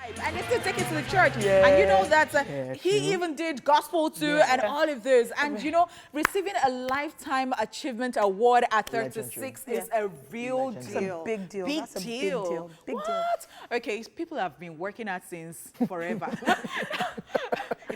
And they still take it to the church. Yeah. And you know that he true. even did gospel too, and all of those. And receiving a Lifetime Achievement Award at 36 is a real deal. It's a big deal. Big That's a deal. Big deal. What? Okay, people have been working at since forever.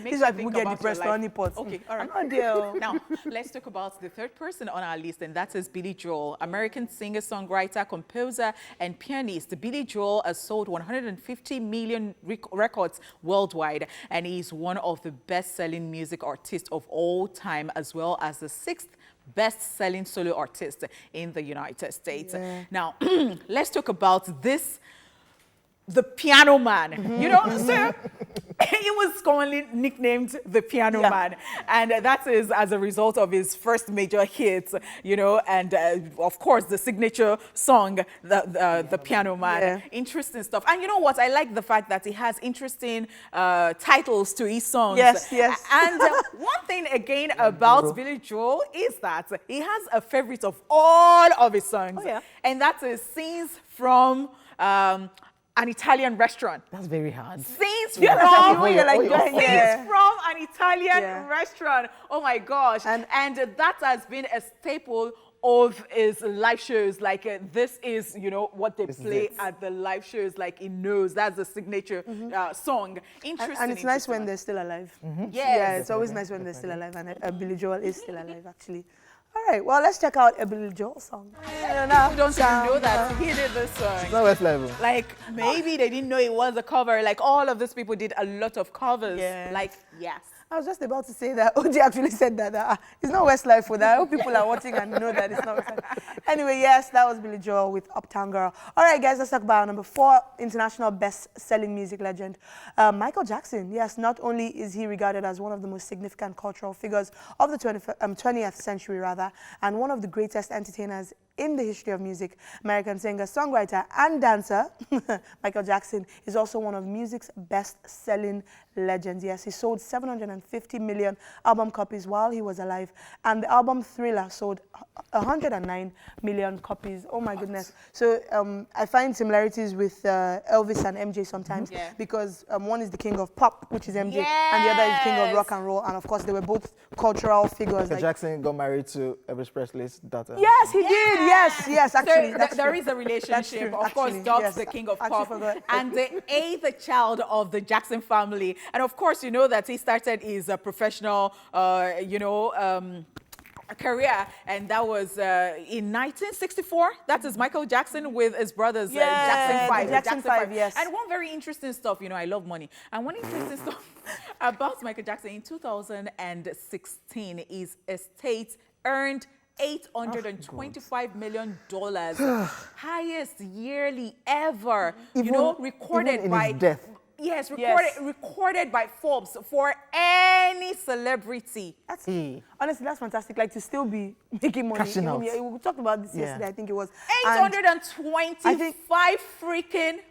This is why people get depressed on honeypots. Okay, all right. I'm not there. Now, let's talk about the third person on our list, and that is Billy Joel, American singer, songwriter, composer, and pianist. Billy Joel has sold 150 million records worldwide, and he's one of the best-selling music artists of all time, as well as the 6th best-selling solo artist in the United States. Yeah. Now, let's talk about this, the Piano Man. You know, so he was commonly nicknamed the Piano Man, and that is as a result of his first major hits, you know, and of course the signature song, the Piano Man. Yeah. Interesting stuff. And you know what? I like the fact that he has interesting titles to his songs. Yes, yes. And one thing again about Billy Joel is that he has a favorite of all of his songs, and that is Scenes from an Italian restaurant. That's very hard. Scenes from an Italian restaurant. Oh my gosh. And that has been a staple of his live shows. Like this is, you know, what they play at the live shows. Like he knows that's the signature song. Interesting. And it's nice when they're still alive. Yes. Yeah, it's always nice when they're still alive. And Billy Joel is still alive, actually. All right, well, let's check out a Billy Joel song. People don't even know that he did this song. It's not West level. Like, maybe they didn't know it was a cover. Like, all of these people did a lot of covers. Yeah. Like, yes. I was just about to say that. OJ actually said that. It's not Westlife for that. I hope people are watching and know that it's not Westlife. Anyway, yes, that was Billy Joel with Uptown Girl. All right, guys, let's talk about number 4 international best-selling music legend, Michael Jackson. Yes, not only is he regarded as one of the most significant cultural figures of the 20th century, and one of the greatest entertainers in the history of music, American singer, songwriter, and dancer, Michael Jackson is also one of music's best-selling legends. Yes, he sold 750 million album copies while he was alive, and the album Thriller sold 109 million copies. Oh my goodness. So I find similarities with Elvis and MJ sometimes, because one is the king of pop, which is MJ, and the other is the king of rock and roll, and of course they were both cultural figures. Michael Jackson got married to Elvis Presley's daughter. Yes, he did. Yes, actually. So there is a relationship. Of course, Doc's the king of pop, and the 8th child of the Jackson family. And of course, you know that he started his professional, career, and that was in 1964. That is Michael Jackson with his brothers, Jackson 5. Yes. And one very interesting stuff, you know, I love money. And one interesting stuff about Michael Jackson, in 2016, his estate earned $825 million, highest yearly ever, recorded by his death. Yes, recorded by Forbes for any celebrity. Honestly, that's fantastic. Like, to still be making money. Cashing out. We talked about this yesterday, I think it was. 825 freaking.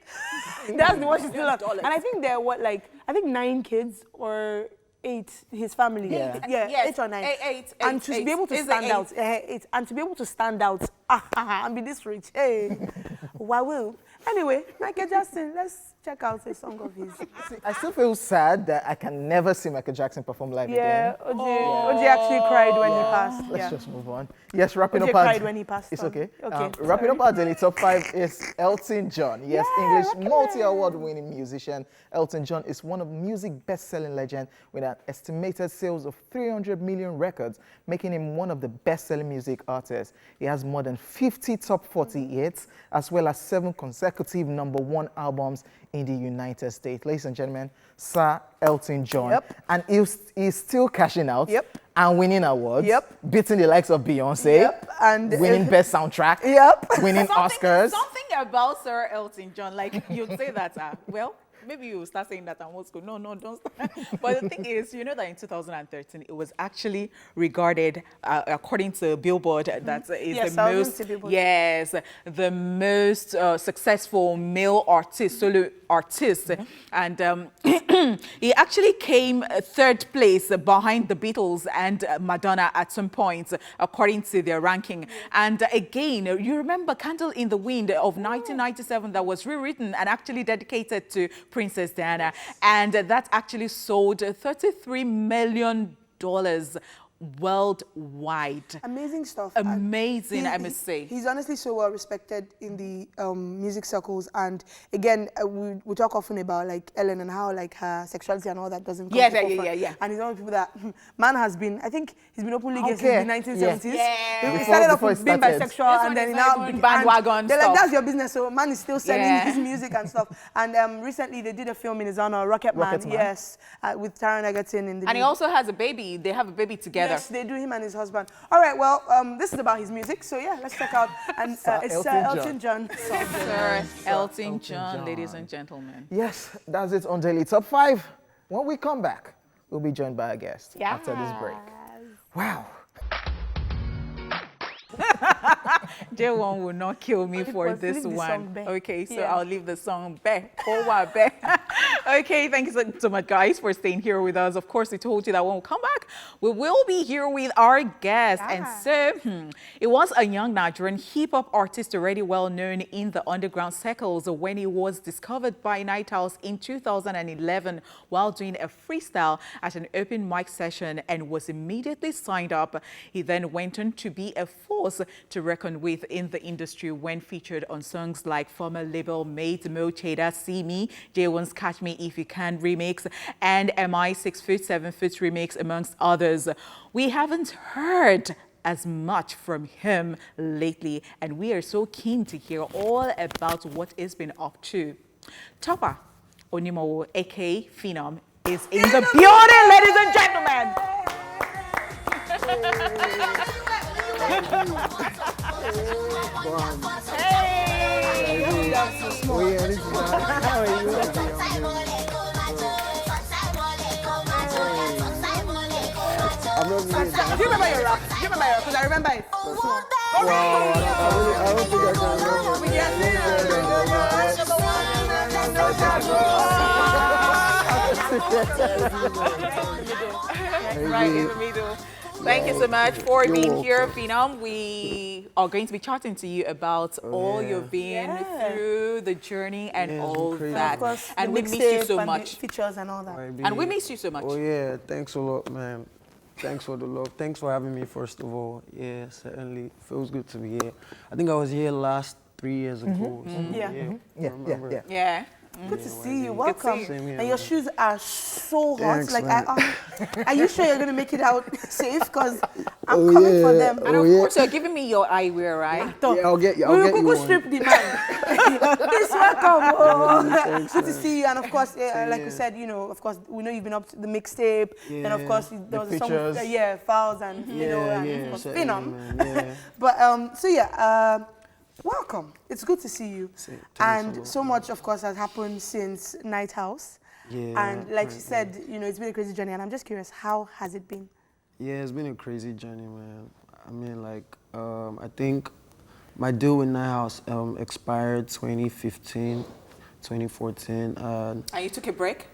That's the one she's still on. And I think there were, 9 kids or 8, his family. Yes. 8 or 9. 8. And to be able to stand out. 8. And to be able to stand out and be this rich. Hey. Wow. Anyway, Michael Jackson, let's check out a song of his. See, I still feel sad that I can never see Michael Jackson perform live again. OJ actually cried when he passed. Let's just move on. Yes, wrapping OJ up our... cried when he passed. It's okay. Wrapping up our daily top 5 is Elton John. Yes, English multi-award-winning musician. Elton John is one of music's best-selling legends with an estimated sales of 300 million records, making him one of the best-selling music artists. He has more than 50 top 40 hits, as well as 7 consecutive #1 albums in the United States. Ladies and gentlemen, Sir Elton John. And he's still cashing out and winning awards, beating the likes of Beyonce, and winning Best Soundtrack, winning Oscars. Something about Sir Elton John, like you'd say that, well, maybe you start saying that and what's good. No, don't start. But the thing is, you know that in 2013, it was actually regarded, according to Billboard, that is the most successful male artist, solo artist. And he actually came 3rd place behind the Beatles and Madonna at some point, according to their ranking. And again, you remember Candle in the Wind of 1997 that was rewritten and actually dedicated to Princess Diana, and that actually sold $33 million worldwide. Amazing stuff. Amazing, I must say. He's honestly so well respected in the music circles. And again, we talk often about like Ellen and how like her sexuality and all that doesn't come to forefront. Yeah. And he's one of the people that man has been, I think he's been openly gay since the 1970s. Yeah. He started off with being bisexual and then he now bandwagon they're like, that's your business. So man is still selling his music and stuff. And recently they did a film in his honor, Rocket Man. Yes, with Taron Egerton in the And he also has a baby. They have a baby together. Yes, they do, him and his husband. All right, well, this is about his music. So yeah, let's check out. And it's Elton John. Sir Elton John, ladies and gentlemen. Yes, that's it on Daily Top 5. When we come back, we'll be joined by a guest after this break. Wow. J1 will not kill me for this one. Okay, so I'll leave the song back. Okay, thank you so much, guys, for staying here with us. Of course, we told you that when we come back, we will be here with our guest. And so, it was a young Nigerian hip-hop artist already well known in the underground circles when he was discovered by Night House in 2011 while doing a freestyle at an open mic session and was immediately signed up. He then went on to be a force to reckon with in the industry when featured on songs like former label mate Mo Cheda, See Me, J1's Catch Me If You Can remix, and MI 6 Foot 7 Foot remix, amongst others. We haven't heard as much from him lately, and we are so keen to hear all about what he's been up to. Topper Onimowo, aka Phenom, is in the building, ladies and gentlemen. Do you remember your rap? Do you remember your rap? Because I remember it. I don't think I can remember. Right in the middle. Thank you so much for being here, Phenom. We are going to be chatting to you about all you've been through, the journey and all that. Of course, and we miss you so much. Features and all that. And we miss you so much. Oh yeah, thanks a lot, man. Thanks for the love. Thanks for having me, first of all. Yeah, certainly. Feels good to be here. I think I was here last 3 years ago. Yeah. Good to see you. Welcome. Here, and your shoes are so hot. Thanks, like, man. are you sure you're gonna make it out safe? Because I'm coming for them. And of course, you're giving me your eyewear, right? Yeah, I'll get you. I'll get you Google one. strip the man. Please welcome. Oh. Thanks, Good to man. see you. And of course, like we said, you know, of course, we know you've been up to the mixtape. And of course, there was a song with, Fouls and and of course, Phenom. But so welcome. It's good to see you. And so much, of course, has happened since Night House. And like she said, you know, it's been a crazy journey. And I'm just curious, how has it been? Yeah, it's been a crazy journey, man. I mean, like, I think my deal with Night House expired 2015, 2014. And you took a break?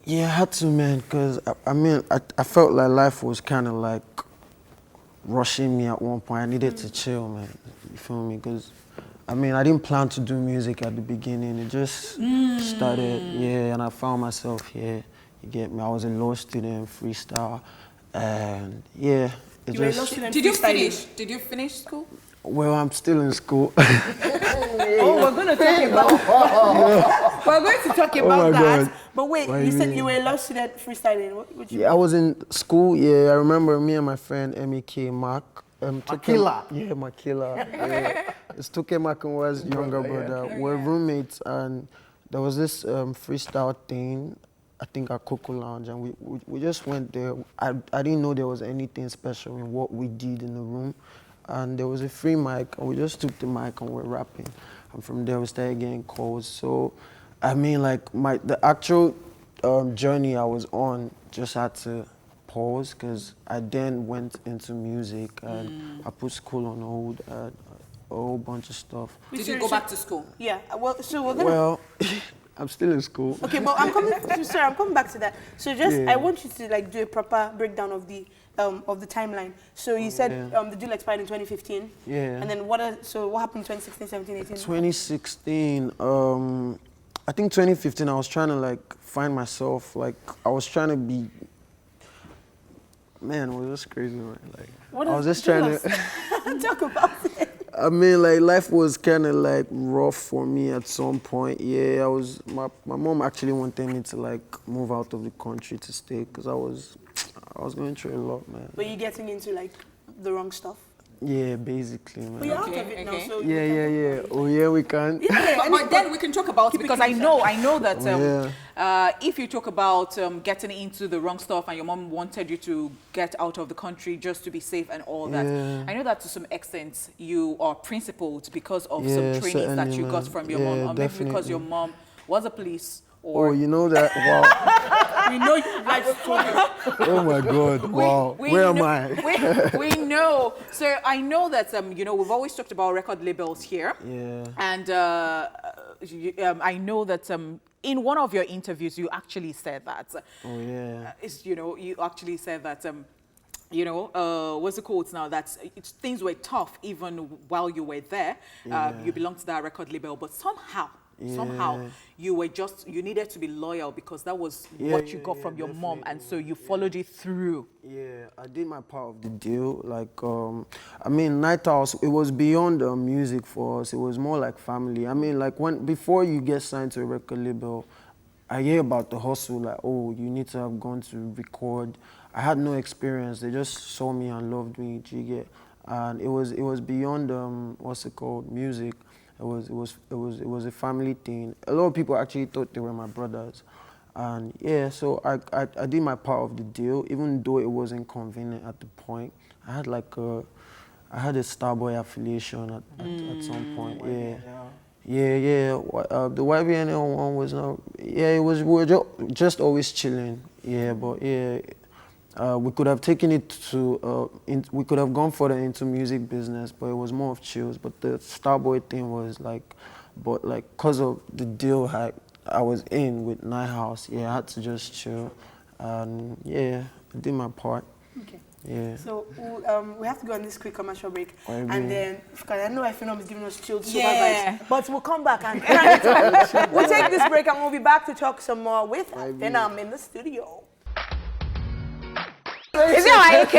Yeah, I had to, man, because, I felt like life was kind of like rushing me at one point. I needed to chill, man. You feel me? Because I didn't plan to do music at the beginning. It just started, and I found myself here. You get me? I was a law student, freestyle, and it just. Did you finish? Did you finish school? Well, I'm still in school. We're going to talk about. We're going to talk about that. God. But wait, you said you were a law student freestyling. What you I was in school. Yeah, I remember me and my friend MEK Mark. Makila. Yeah, Makila. Yeah. It's Tuke Makunwa's younger brother. We're roommates, and there was this freestyle thing, I think at Coco Lounge, and we just went there. I didn't know there was anything special in what we did in the room, and there was a free mic, and we just took the mic and we're rapping. And from there we started getting calls. So, the actual journey I was on just had to pause, because I then went into music and I put school on hold, a whole bunch of stuff. Did you go back to school? Yeah, well, so we're gonna... Well, I'm still in school. Okay, but I'm coming back to that. So I want you to do a proper breakdown of the timeline. So you said the deal expired in 2015. Yeah. And then what happened in 2016, 17, 18? 2016, I think 2015 I was trying to find myself, I was trying to be Man, it was just crazy, man. Like, What I was just trying to talk about it. I mean, like, life was kind of like rough for me at some point. Yeah, my mom actually wanted me to like move out of the country to stay because I was going through a lot, man. Were you getting into like the wrong stuff? Yeah, basically, man. But you're out of it now, so Yeah. Oh yeah, we can. Yeah, but then we can talk about it because I know that if you talk about getting into the wrong stuff and your mom wanted you to get out of the country just to be safe and all that, I know that to some extent you are principled because of some trainings that you got from your mom, or maybe because your mom was a police. Or you know that? Wow. we know you like story. Oh my God! Wow. Where am I? We know. So I know that you know, we've always talked about record labels here. Yeah. And I know that in one of your interviews you actually said that. Oh yeah. You know, you actually said that. You know, what's the quote now? That things were tough even while you were there. You belonged to that record label, but somehow you needed to be loyal because that was what you got from your mom, and so you followed it through. Yeah, I did my part of the deal. Like, I mean, Night House, it was beyond music for us. It was more like family. I mean, like before you get signed to a record label, I hear about the hustle, like, oh, you need to have gone to record. I had no experience. They just saw me and loved me, you get? And it was beyond what's it called, music. It was a family thing. A lot of people actually thought they were my brothers. And yeah, so I did my part of the deal, even though it wasn't convenient at the point. I had like a Starboy affiliation at some point, yeah. The YBNL one was not, we were just always chilling, but we could have taken it to, we could have gone further into music business, but it was more of chills. But the Starboy thing was like, cause of the deal I was in with Night House, I had to just chill, and I did my part. Okay. Yeah. So we have to go on this quick commercial break, and then because I know Phenom is giving us chilled super vibes, but we'll come back and we'll take this break and we'll be back to talk some more with Phenom in the studio. Is it our AK?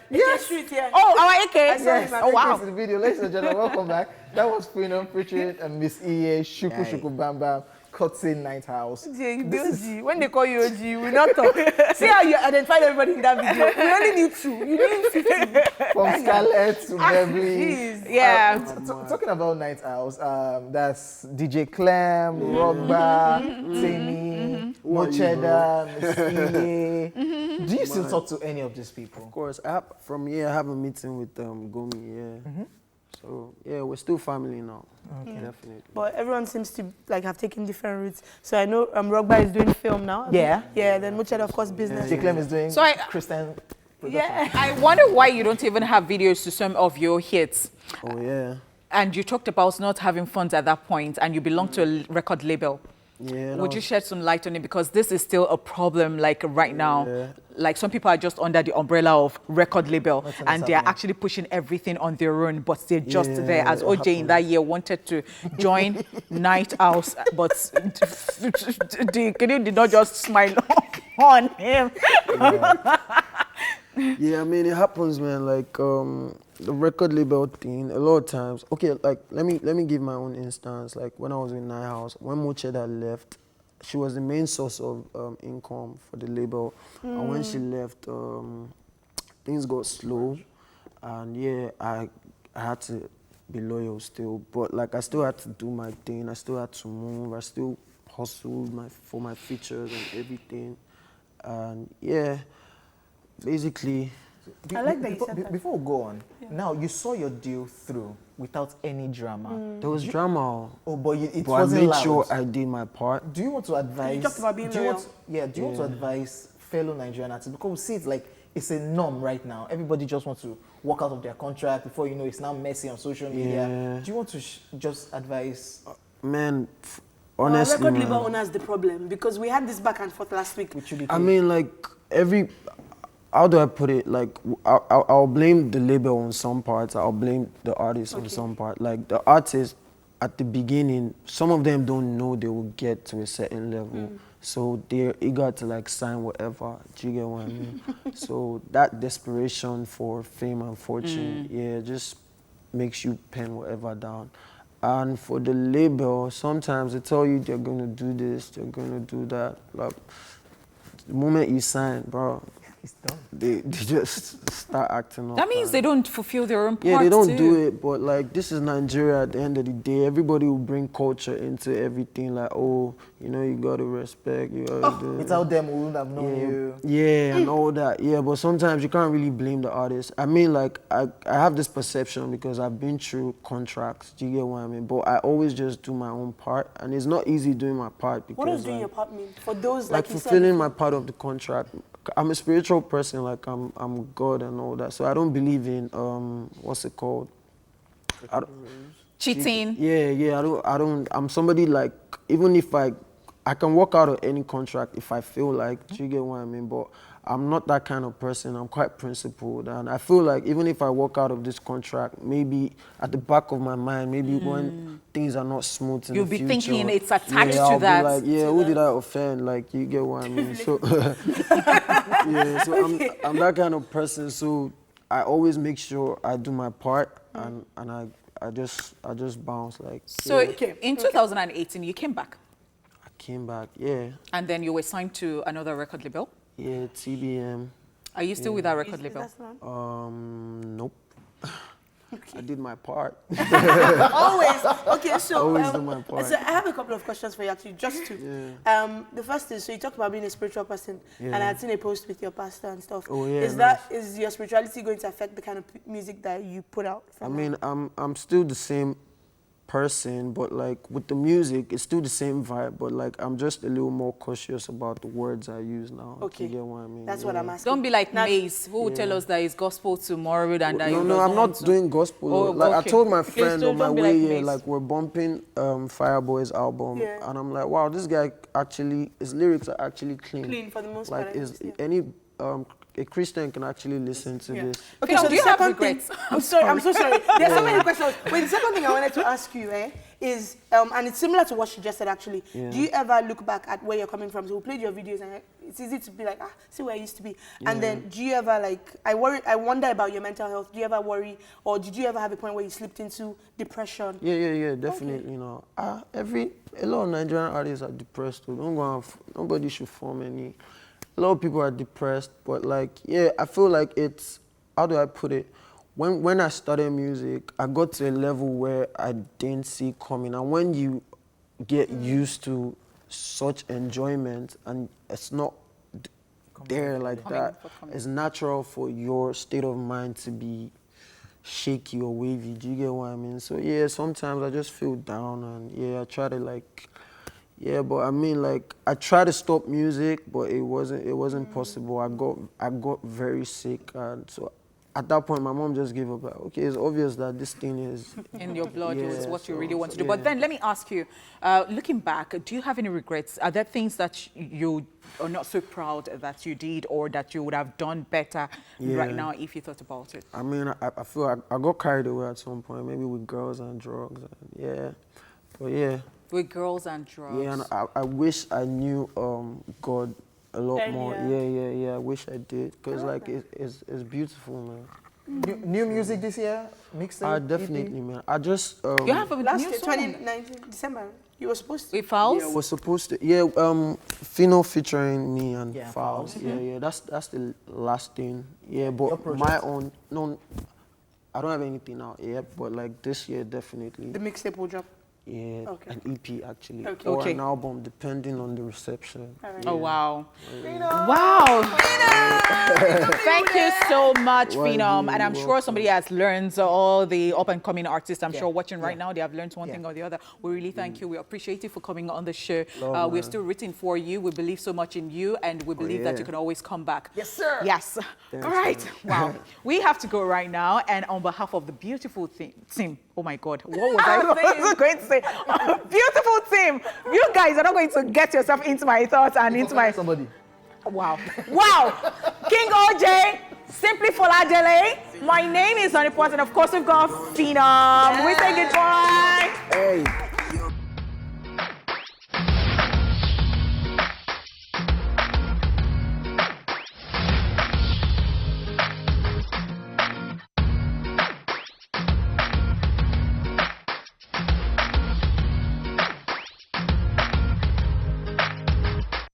Yes. Oh, our AK. Yes. Oh, wow. The video. Ladies and gentlemen, welcome back. That was Phenom featuring Miss EA, Shuku Bam Bam, Cutting Night House. When they call you OG, we not talk. See how you identified everybody in that video. We only need 2. You need 50. From Scarlett to Beverly. Yeah. Talking about Night House, that's DJ Clem, Rogba, Timmy, Mocheda, Miss EA. Do you still talk to any of these people? Of course. I have a meeting with Gomi, So, we're still family now. Okay. Definitely. But everyone seems to like have taken different routes. So I know Rogba is doing film now. Yeah. Yeah, then Mocheda, of course, business. DJ Clem is doing Christian production. Yeah. I wonder why you don't even have videos to some of your hits. Oh, yeah. And you talked about not having funds at that point, and you belong to a record label. Yeah. Would you shed some light on it? Because this is still a problem, like right now. Like some people are just under the umbrella of record label, and they're actually pushing everything on their own, but they're just there. As OJ in that year wanted to join Night House, but the Canadian did not just smile on him. Yeah, I mean, it happens, man. Like, the record label thing, a lot of times. Okay, like, let me give my own instance. Like, when I was in Night House, when Mocheda left, she was the main source of income for the label. And when she left, things got slow. And I had to be loyal still. But, like, I still had to do my thing. I still had to move. I still hustled for my features and everything. And, basically, I like that you said that. Before we go on, now you saw your deal through without any drama. There was drama. Oh, but it But wasn't I made loud. sure I did my part. Do you want to advise? You talked about being loyal. Do you want to advise fellow Nigerian artists? Because we see it like it's a norm right now. Everybody just wants to walk out of their contract before you know it's now messy on social media. Do you want to just advise? Man, honestly, record label owners the problem because we had this back and forth last week. I mean, like how do I put it? Like, I'll blame the label on some parts. I'll blame the artist on some part. Like, the artist, at the beginning, some of them don't know they will get to a certain level. So they're eager to like sign whatever. Do you get what I mean? So that desperation for fame and fortune, yeah, just makes you pen whatever down. And for the label, sometimes they tell you they're gonna do this, they're gonna do that. Like, the moment you sign, bro, It's done. they just start acting up. That means they don't fulfill their own part. Yeah, they don't too. do it, but like this is Nigeria at the end of the day. Everybody will bring culture into everything. Like, oh, you know, you gotta respect. You gotta do Without them, we wouldn't have known you. Yeah, and all that. Yeah, but sometimes you can't really blame the artist. I mean, like, I have this perception because I've been through contracts. Do you get what I mean? But I always just do my own part, and it's not easy doing my part because What does doing your part mean? For those, like like you said, fulfilling my part of the contract. I'm a spiritual person, like I'm God and all that. So I don't believe in what's it called? Cheating. Yeah. I don't. I'm somebody like, even if I can walk out of any contract if I feel like. Do you get what I mean? But I'm not that kind of person. I'm quite principled, and I feel like even if I walk out of this contract, maybe at the back of my mind, maybe when things are not smooth in You'll the be future, thinking it's attached I'll to that. Be like, yeah, who did I offend? Like, you get what I mean? So, yeah, so I'm that kind of person. So I always make sure I do my part, and I just bounce like. So yeah. in 2018, you came back. I came back, yeah. And then you were signed to another record label. Yeah, TBM. Are you still with that record label? Nope. I did my part. Always. Okay, so Always do my part. So I have a couple of questions for you actually, just two. Yeah. The first is, so you talked about being a spiritual person, and I had seen a post with your pastor and stuff. Oh yeah. Is your spirituality going to affect the kind of music that you put out? I mean, I'm still the same person, but like with the music, it's still the same vibe, but like I'm just a little more cautious about the words I use now. Okay. Do you get what I mean? That's what I'm asking. Don't be like Now- Mace, who will tell us that it's gospel tomorrow and that No, I'm not doing gospel. Oh, like okay. I told my Okay, friend so on my don't be way like here, Mace. like we're bumping Fireboy's album, Yeah. and I'm like, wow, this guy actually, his lyrics are actually clean. Clean for the most like, part, I is guess, any a Christian can actually listen to this. Okay, Phenom, so do the you have second thing, regrets? I'm sorry, I'm so sorry. There's so many questions. Wait, the second thing I wanted to ask you, is, and it's similar to what she just said actually. Yeah. Do you ever look back at where you're coming from? So we played your videos and it's easy to be like, see where I used to be. And then do you ever like, I wonder about your mental health. Do you ever worry, or did you ever have a point where you slipped into depression? Yeah, definitely. Okay. You know, a lot of Nigerian artists are depressed too. Nobody should form any. A lot of people are depressed, but like, yeah, I feel like it's, how do I put it? When I started music, I got to a level where I didn't see coming. And when you get used to such enjoyment and it's not there like that, it's natural for your state of mind to be shaky or wavy. Do you get what I mean? So yeah, sometimes I just feel down, and yeah, I try to like, yeah, but I mean, like, I tried to stop music, but it wasn't possible. I got very sick, and so at that point, my mom just gave up. Like, okay, it's obvious that this thing is in your blood. Yeah, is what you really want to do. yeah. But then let me ask you, looking back, do you have any regrets? Are there things that you are not so proud that you did, or that you would have done better right now if you thought about it? I mean, I feel I got carried away at some point, maybe with girls and drugs. And yeah, but yeah. With girls and drugs. Yeah, and I wish I knew God a lot more. Yeah. I wish I did, because like it's beautiful, man. New music this year? Mixtape? Definitely, man. I just You have a Last new year, song. 2019, December, you were supposed to. With Fowls? Yeah, I was supposed to. Yeah, Phenom featuring me and Yeah, Fowls. Yeah. That's the last thing. Yeah, Your but project? my own. No, I don't have anything out yet. But like this year, definitely. The mixtape will drop. Yeah, Okay. an EP actually, Okay. or Okay. an album, depending on the reception. All right. Oh, wow. Wow. Thank you so much, Well, Phenom. you're And I'm sure welcome. somebody has learned, all the up-and-coming artists I'm Yeah. sure watching right Yeah. now, they have learned one thing or the other. We really thank you. We appreciate you for coming on the show. Love, we're man. still rooting for you. We believe so much in you, and we believe that yeah. you can always come back. Yes, sir. Yes. Thanks, All right. Wow. We have to go right now. And on behalf of the beautiful team, oh my God, what was I saying? I was going to say, beautiful team. You guys are not going to get yourself into my thoughts and into my... Somebody. Wow. Wow. King OJ, Simply Foladele. My name is Honeypot, and of course we've got Phenom. We say goodbye. Hey.